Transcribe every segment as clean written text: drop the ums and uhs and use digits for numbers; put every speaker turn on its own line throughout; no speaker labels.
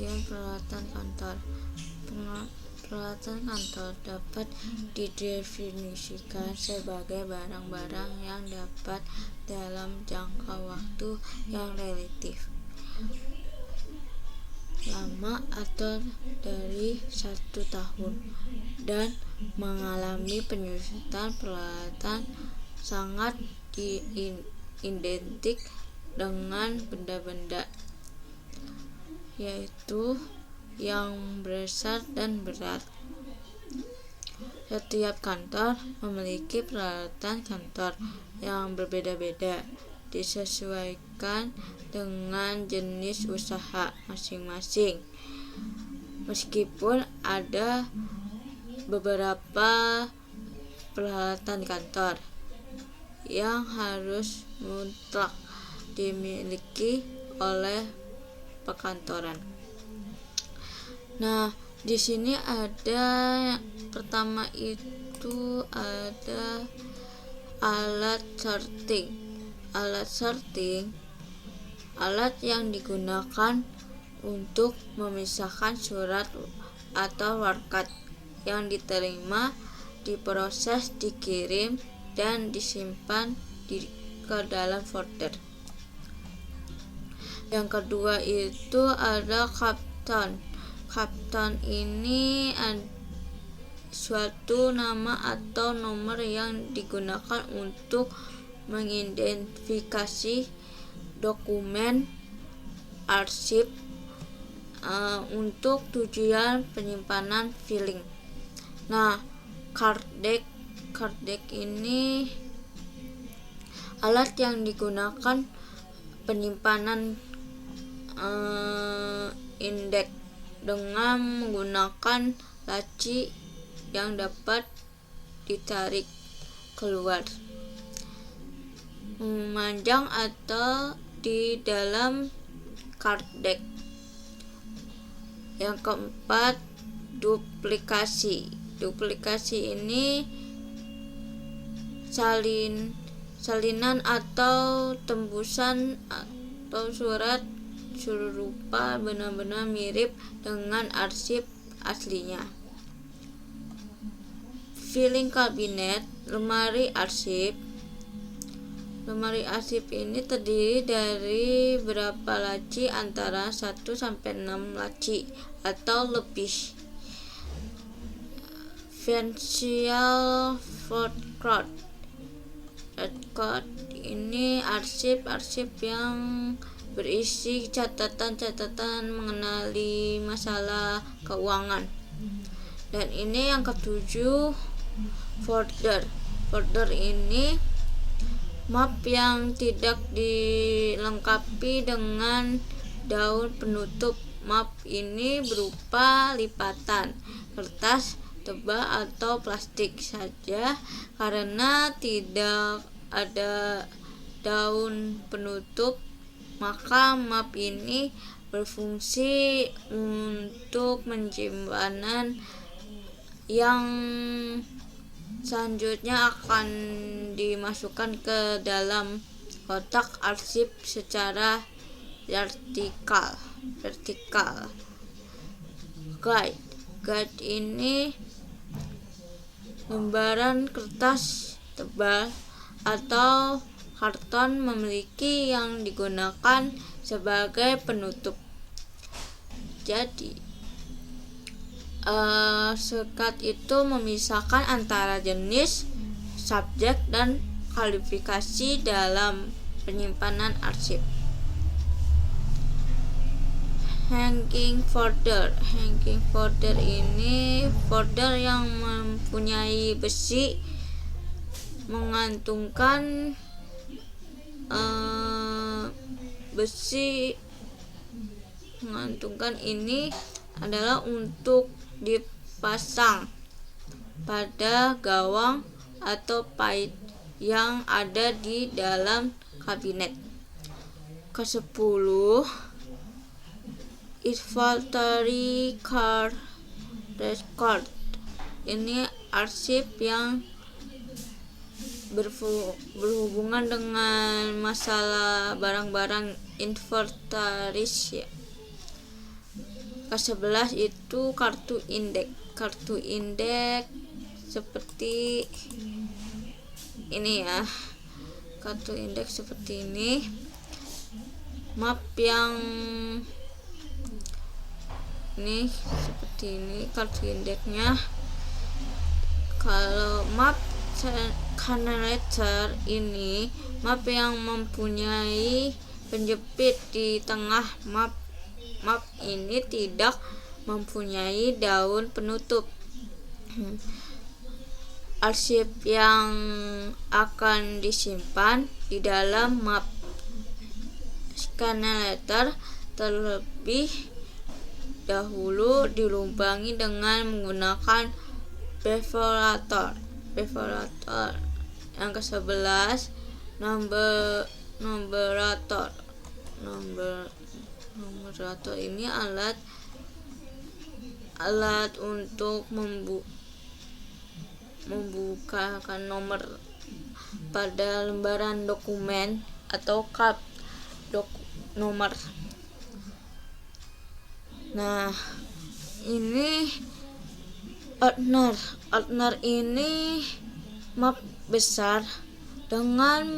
Pengertian peralatan kantor. Peralatan kantor dapat didefinisikan sebagai barang-barang yang dapat dalam jangka waktu yang relatif lama atau dari 1 tahun dan mengalami penyusutan peralatan sangat identik dengan benda-benda, yaitu yang besar dan berat. Setiap kantor memiliki peralatan kantor yang berbeda-beda, disesuaikan dengan jenis usaha masing-masing. Meskipun ada beberapa peralatan kantor yang harus mutlak dimiliki oleh perkantoran. Nah, di sini ada pertama itu ada alat sorting. Alat sorting, alat yang digunakan untuk memisahkan surat atau warkat yang diterima, diproses, dikirim, dan disimpan ke dalam folder. Yang kedua itu ada kapton. Kapton ini suatu nama atau nomor yang digunakan untuk mengidentifikasi dokumen arsip untuk tujuan penyimpanan filing. Nah, card deck ini alat yang digunakan penyimpanan indeks dengan menggunakan laci yang dapat ditarik keluar, memanjang atau di dalam card deck. Yang keempat, duplikasi. Duplikasi ini salinan atau tembusan atau surat serupa benar-benar mirip dengan arsip aslinya. Filing cabinet, lemari arsip. Lemari arsip ini terdiri dari berapa laci, antara 1-6 laci atau lebih. Financial record. Ini arsip yang berisi catatan-catatan mengenai masalah keuangan. Dan ini yang ketujuh, folder. Folder ini map yang tidak dilengkapi dengan daun penutup. Map ini berupa lipatan kertas tebal atau plastik saja. Karena tidak ada daun penutup, maka map ini berfungsi untuk penyimpanan yang selanjutnya akan dimasukkan ke dalam kotak arsip secara vertikal. Guide ini lembaran kertas tebal atau karton memiliki yang digunakan sebagai penutup. Jadi sekat itu memisahkan antara jenis, subjek, dan kualifikasi dalam penyimpanan arsip. Hanging folder. Hanging folder ini folder yang mempunyai besi mengantungkan ini adalah untuk dipasang pada gawang atau pait yang ada di dalam kabinet. Ke-10, inventory card record. Ini arsip yang berhubungan dengan masalah barang-barang inventaris, ya. ke-11 itu kartu indeks. Kartu indeks seperti ini ya. Kartu indeks seperti ini. Map yang ini seperti ini kartu indeksnya. Kalau map generator ini map yang mempunyai penjepit di tengah. Map ini tidak mempunyai daun penutup. Arsip yang akan disimpan di dalam map generator terlebih dahulu dilubangi dengan menggunakan perforator. Yang ke-11 numerator. Numerator ini alat untuk membukakan nomor pada lembaran dokumen atau kad nomor. Nah, ini Ordner ini map besar dengan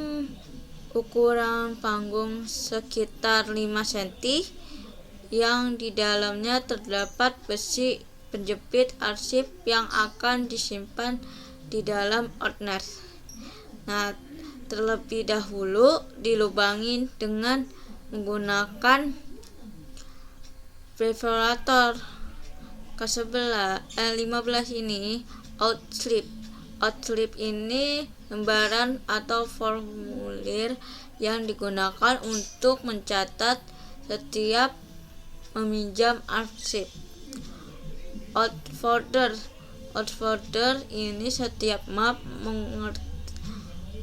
ukuran panggung sekitar 5 cm yang di dalamnya terdapat besi penjepit arsip yang akan disimpan di dalam ordner. Nah, terlebih dahulu dilubangi dengan menggunakan perforator. Ke-15 ini outslip. Outslip ini lembaran atau formulir yang digunakan untuk mencatat setiap meminjam arsip. Outfolder ini setiap map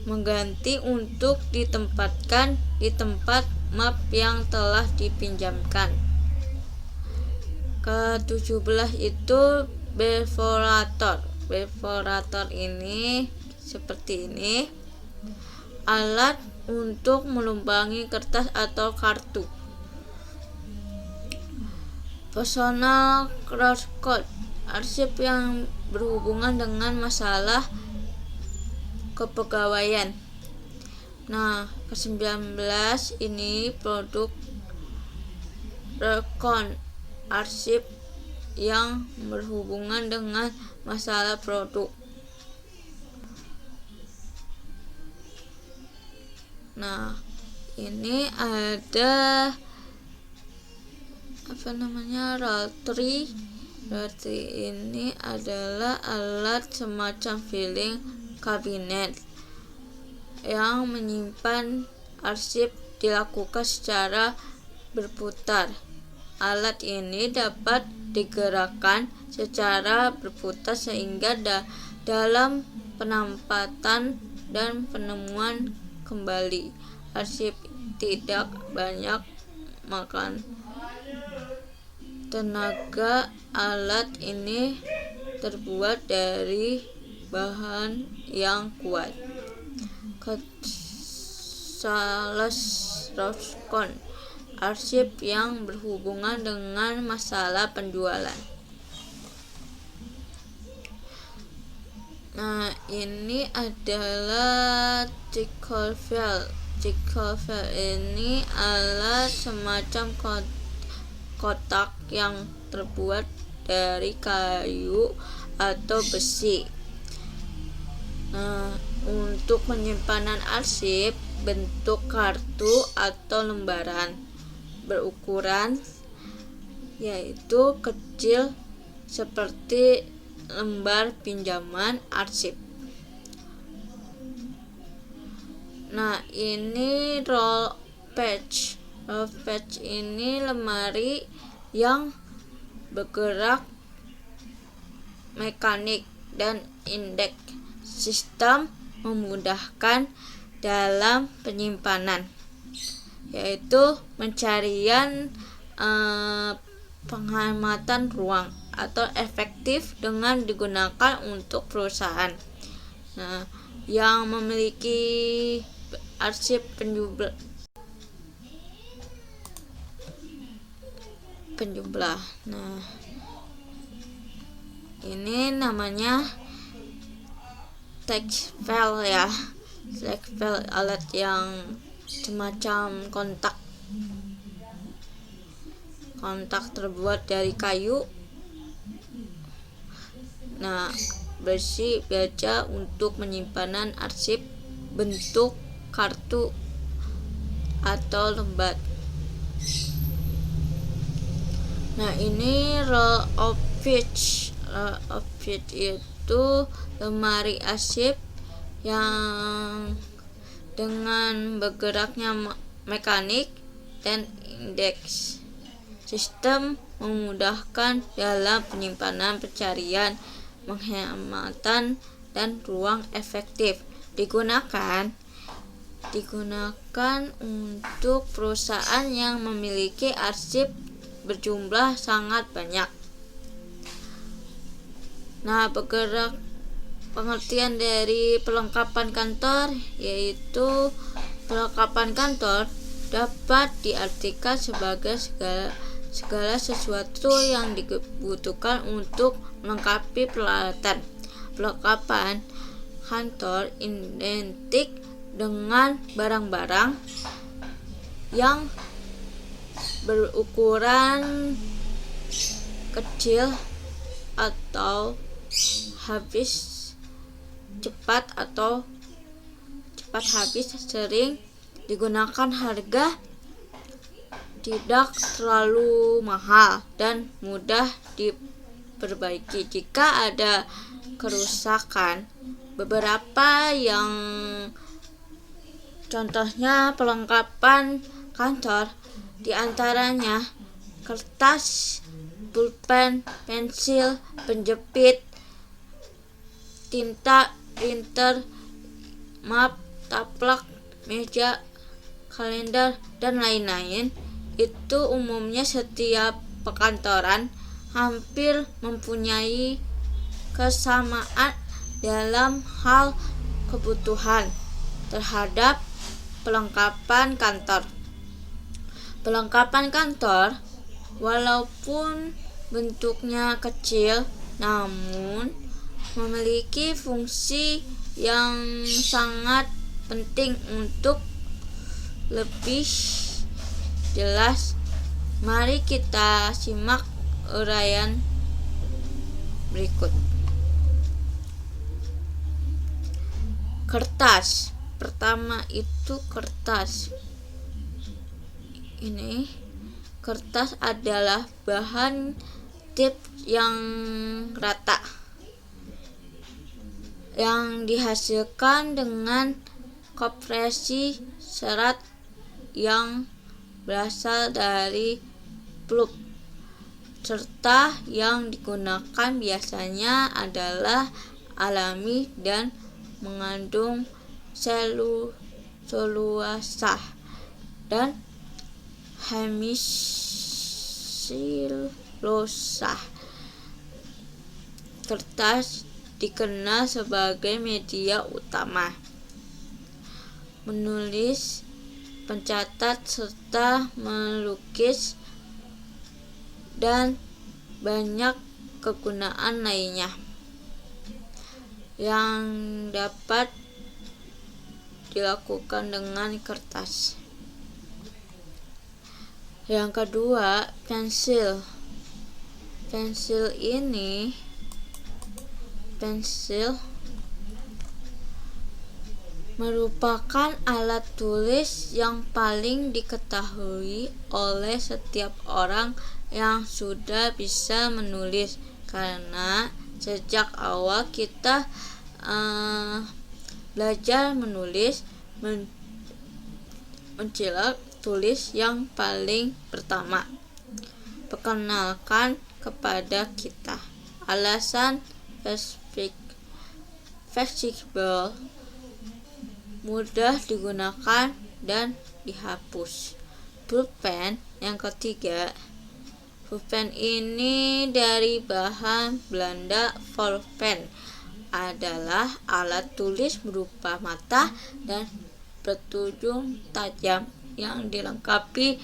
mengganti untuk ditempatkan di tempat map yang telah dipinjamkan. Ke-17 itu perforator. Perforator ini seperti ini, alat untuk melubangi kertas atau kartu. Personal crosscode, arsip yang berhubungan dengan masalah kepegawaian. Nah, ke-19 ini produk recon, arsip yang berhubungan dengan masalah produk. Nah, ini ada rotary. Rotary ini adalah alat semacam filing cabinet yang menyimpan arsip dilakukan secara berputar. Alat ini dapat digerakkan secara berputar sehingga dalam penempatan dan penemuan kembali arsip tidak banyak makan tenaga. Alat ini terbuat dari bahan yang kuat. Sales recon, arsip yang berhubungan dengan masalah penjualan. Nah, ini adalah tickle file. Tickle file ini alat semacam kotak yang terbuat dari kayu atau besi. Nah, untuk penyimpanan arsip bentuk kartu atau lembaran berukuran yaitu kecil seperti lembar pinjaman arsip. Nah, ini roll page. Roll page ini lemari yang bergerak mekanik dan indeks sistem memudahkan dalam penyimpanan, yaitu pencarian penghematan ruang atau efektif dengan digunakan untuk perusahaan yang memiliki arsip penjumlah. Nah, ini namanya text file ya. Text file alat yang semacam kontak terbuat dari kayu, nah besi, baja untuk penyimpanan arsip bentuk kartu atau lembar. Nah, ini roll of page. Roll of page itu lemari arsip yang dengan bergeraknya mekanik dan indeks sistem memudahkan dalam penyimpanan, pencarian, penghematan, dan ruang efektif. Digunakan untuk perusahaan yang memiliki arsip berjumlah sangat banyak. Nah, pengertian dari perlengkapan kantor yaitu perlengkapan kantor dapat diartikan sebagai segala sesuatu yang dibutuhkan untuk melengkapi peralatan. Perlengkapan kantor identik dengan barang-barang yang berukuran kecil atau cepat habis, sering digunakan, harga tidak terlalu mahal dan mudah diperbaiki jika ada kerusakan. Beberapa yang contohnya perlengkapan kantor diantaranya kertas, pulpen, pensil, penjepit, tinta, printer, map, taplak, meja, kalender, dan lain-lain. Itu umumnya setiap perkantoran hampir mempunyai kesamaan dalam hal kebutuhan terhadap perlengkapan kantor. Perlengkapan kantor walaupun bentuknya kecil namun memiliki fungsi yang sangat penting. Untuk lebih jelas, mari kita simak uraian berikut. Kertas. Pertama itu kertas. Ini kertas adalah bahan tip yang rata yang dihasilkan dengan kompresi serat yang berasal dari pulp, serta yang digunakan biasanya adalah alami dan mengandung selulosa dan hemisilosa. Kertas dikenal sebagai media utama menulis, mencatat, serta melukis, dan banyak kegunaan lainnya yang dapat dilakukan dengan kertas. Yang kedua, pensil. Pensil merupakan alat tulis yang paling diketahui oleh setiap orang yang sudah bisa menulis, karena sejak awal kita belajar menulis, mencilat tulis yang paling pertama. Perkenalkan kepada kita alasan fleksibel, mudah digunakan dan dihapus. Pulpen yang ketiga. Pulpen ini dari bahan Belanda. Pulpen adalah alat tulis berupa mata dan berujung tajam yang dilengkapi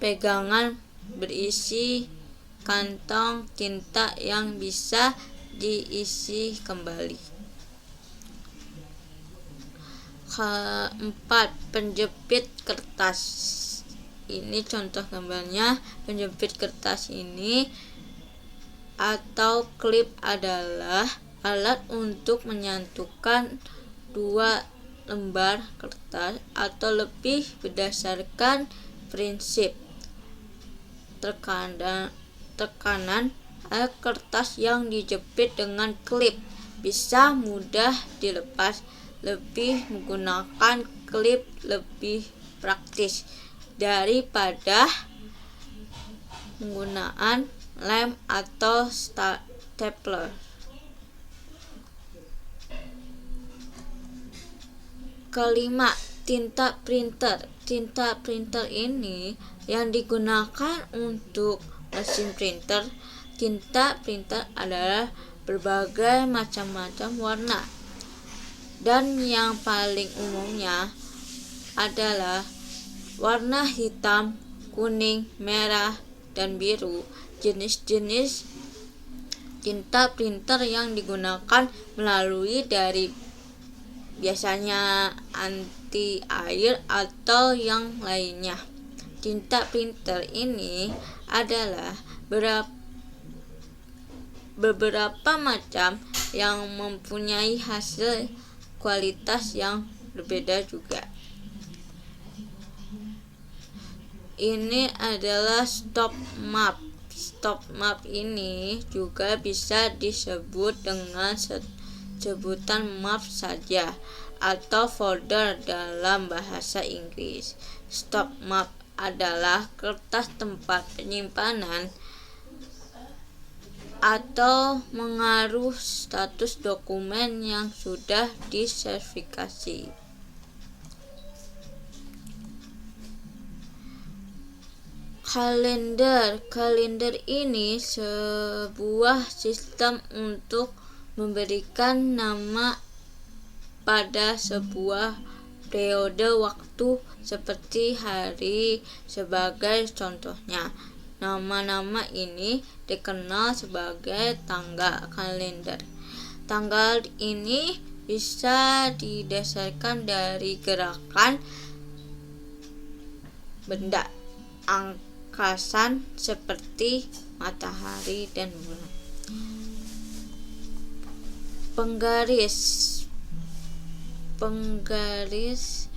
pegangan berisi kantong tinta yang bisa diisi kembali. Keempat, penjepit kertas. Ini contoh gambarnya. Penjepit kertas ini atau klip adalah alat untuk menyatukan dua lembar kertas atau lebih berdasarkan prinsip tekanan kertas yang dijepit dengan klip bisa mudah dilepas. Lebih menggunakan klip lebih praktis daripada penggunaan lem atau stapler. Kelima, tinta printer. Tinta printer ini yang digunakan untuk mesin printer. Tinta printer adalah berbagai macam-macam warna, dan yang paling umumnya adalah warna hitam, kuning, merah, dan biru. Jenis-jenis tinta printer yang digunakan melalui dari biasanya anti air atau yang lainnya. Tinta printer ini adalah beberapa macam yang mempunyai hasil kualitas yang berbeda juga. Ini adalah stop map. Stop map ini juga bisa disebut dengan sebutan map saja atau folder dalam bahasa Inggris. Stop map adalah kertas tempat penyimpanan atau mengaruh status dokumen yang sudah disertifikasi. Kalender ini sebuah sistem untuk memberikan nama pada sebuah periode waktu seperti hari sebagai contohnya. Nama-nama ini dikenal sebagai tanggal kalender. Tanggal ini bisa didasarkan dari gerakan benda angkasa seperti matahari dan bulan. Penggaris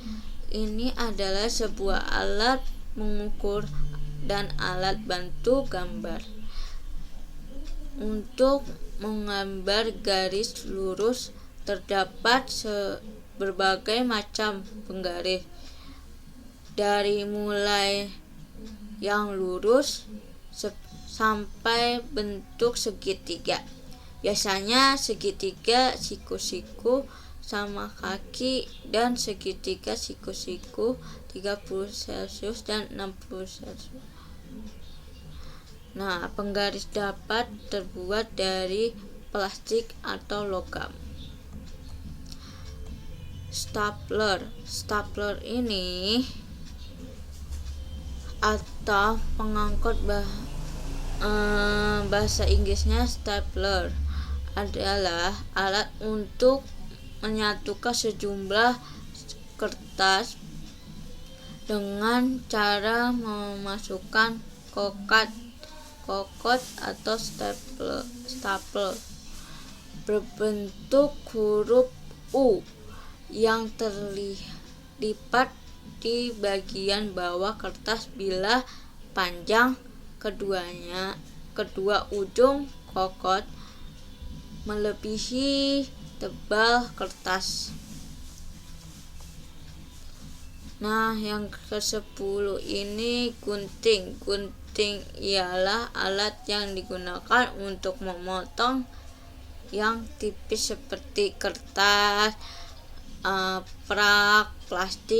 ini adalah sebuah alat mengukur dan alat bantu gambar. Untuk menggambar garis lurus terdapat berbagai macam penggaris, dari mulai yang lurus sampai bentuk segitiga. Biasanya segitiga siku-siku sama kaki dan segitiga siku-siku 30 Celcius dan 60 Celcius. Nah, penggaris dapat terbuat dari plastik atau logam. Stapler ini atau pengangkut bahasa Inggrisnya stapler adalah alat untuk menyatukan sejumlah kertas dengan cara memasukkan kokot atau stapler berbentuk huruf U yang terlipat di bagian bawah kertas bila panjang kedua ujung kokot melebihi tebal kertas. Nah, yang ke-10 ini gunting. Gunting ialah alat yang digunakan untuk memotong yang tipis seperti kertas, prak, plastik,